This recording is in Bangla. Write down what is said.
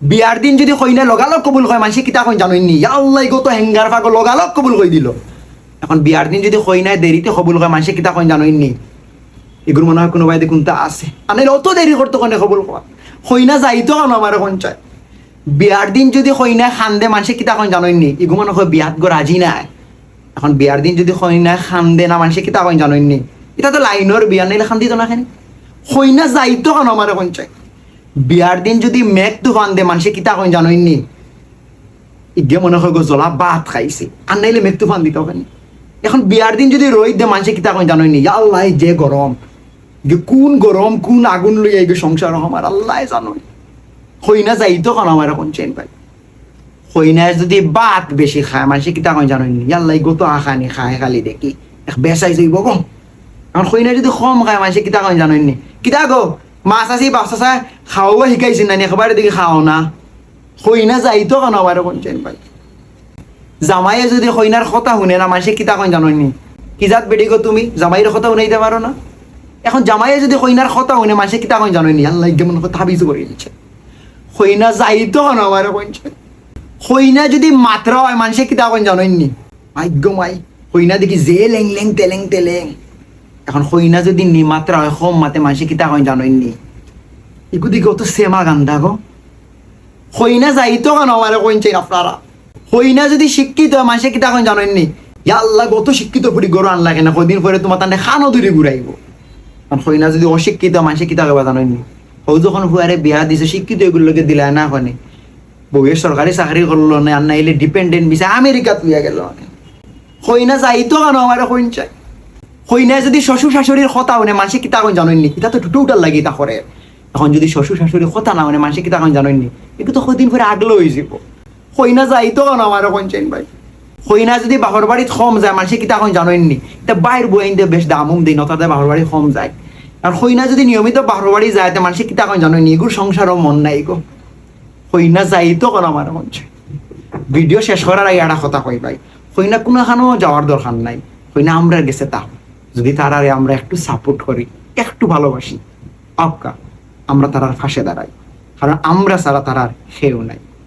বিয়ার দিন যদি কইনা লগালগ কবুল হয় মানুষে কিতা কইন জানোইনি আল্লাহ গো তো হেঙ্গার ফাগো লগালগ কবুল কই দিল। এখন বিয়ার দিন যদি কইনায় দেরিতে কবুল হয় মানুষে কিতা কইন জানোইনি এগুলো মনে হয় কোনো ভাই দেখুন তা আছে আনে অত দেরি করতে কোনে কবুল হওয়া কইনা যাইতো কেন আমার কোন চায়। বিয়ার দিন যদি কইনা খান্দে মানুষে কিতা কইন জানোইনি এগুলো মনে হয় বিয়াত গো রাজি নাই। এখন বিয়ার দিন যদি কইনা খান্দে না মানুষে কিতা কইন জানোইনি এটা তো লাইনের বিয়া নাইলে খান্দি তো না খানি কইনা যাইতো কেন আমার কোন চায়। বিয়ার দিন যদি মেঘ তুফান দে মানুষে কিতা কইন জানোইনি ইগে মনে হয় গো জ্বলা ভাত খাইছে আর নাইলে মেঘ তুফান দিতে হবে। এখন বিয়ার দিন যদি রোদ দে মানুষে কিতা কইন জানোইনি আল্লাহ যে গরম কোন গরম কোন আগুন লই আইবে সংসার আমার আল্লাহ জানো। হইনা যাইতো কেন আমার এখন চেন পাই হইনা যদি ভাত বেশি খায় মানুষে কিতা কইন জানোইনি আল্লাহ গো তো আখানি খায় খালি দেখি বেসাই যাইব গো। এখন হইনা যদি কম খায় মানুষে কিতা কইন জানোইনি কিতা গো মাছ আছে বাচ্চা চা খাওয়া শিকাইছি না একেবারে দেখি খাও না হইনা যাইতো কেন আমার এখন চেন পাই। জামাইয়ে যদি হইনার কথা শুনে না মানুষে কিতা কইন জানোইনি কি জাত বেটি গো তুমি জামাইয়ের কথা শুনাইতে পারো না। এখন জামাইয়ে যদি হইনার কথা শুনে মানুষে কিতা কইন জানোইনি আল্লাহ কেমন কথা ভাবিছো করে দিচ্ছে হইনা যাইতো কেন আমার কইছে। হইনা যদি মাত্রা হয় মানুষে কিতা কইন জানোইনি ভাগ্য মাই হইনা দেখি যে লেং লেং তেলেং তেলেং। এখন হইনা যদি নি মাত্রা হয় কম মাতে মানুষে কিতা কইন জানোইনি এগু দিকে অত সেমা গান্ধা গো হইনা যাইতো কেন আমার কইছে আপনারা। হইনা যদি শিক্ষিত হয় মানুষে কিতা কইন জানোইনি আল্লাহ কত শিক্ষিত পড়ি গরু আনলা কেন কদিন পরে তোমার তান্ডে খানো দূরে ঘুরাইব। কারণ হইনা যদি অশিক্ষিত মানুষে কিতা কইবা জানোইনি হৌ যখন হুয়ারে বিয়া দিছে শিক্ষিত এগুলোকে দিলা না ওখানে বউয়ের সরকারি চাকরি করলো না আর নাইলে ডিপেন্ডেন্ট বিষয় আমেরিকাত লইয়া গেল হইনা যাইতো কেন আমার কইন চাই। হইনা যদি শ্বশুর শাশুড়ির কথা শুনে মানুষে কিতা কইন জানোইনি এটা তো টোটাল লাগি তা করে। এখন যদি শ্বশুর শাশুড়ির কথা না শুনে মানুষে কিতা কইন জানোইনি এগুলো তো কদিন পরে আগলো হয়ে যাব হইনা যাইতো কেন আমার কইন চাই ভাই। হইনা যদি বাহর বাড়িত কম যায় মানুষে কিতা কইন জানোইনি এটা বাইর বইন দিয়ে বেশ দামুম দিই নতাতে বাহর বাড়ি কম যায়। আর হইনা যদি নিয়মিত বাহর বাড়ি যায় তো মানুষে কিতা কইন জানোইনি এগুলো সংসারও মন নাই গো হইনা যাইতো কেন আমার মন চাই। ভিডিও শেষ করার আগে একটা কথা কই ভাই হইনা কোনোখানেও যাওয়ার দরকার নাই হইনা আমরা গেছে তা যদি তারারে আমরা একটু সাপোর্ট করি একটু ভালোবাসি আক্কা আমরা তারার ফাঁসে দাঁড়াই কারণ আমরা ছাড়া তারার কেউ নাই।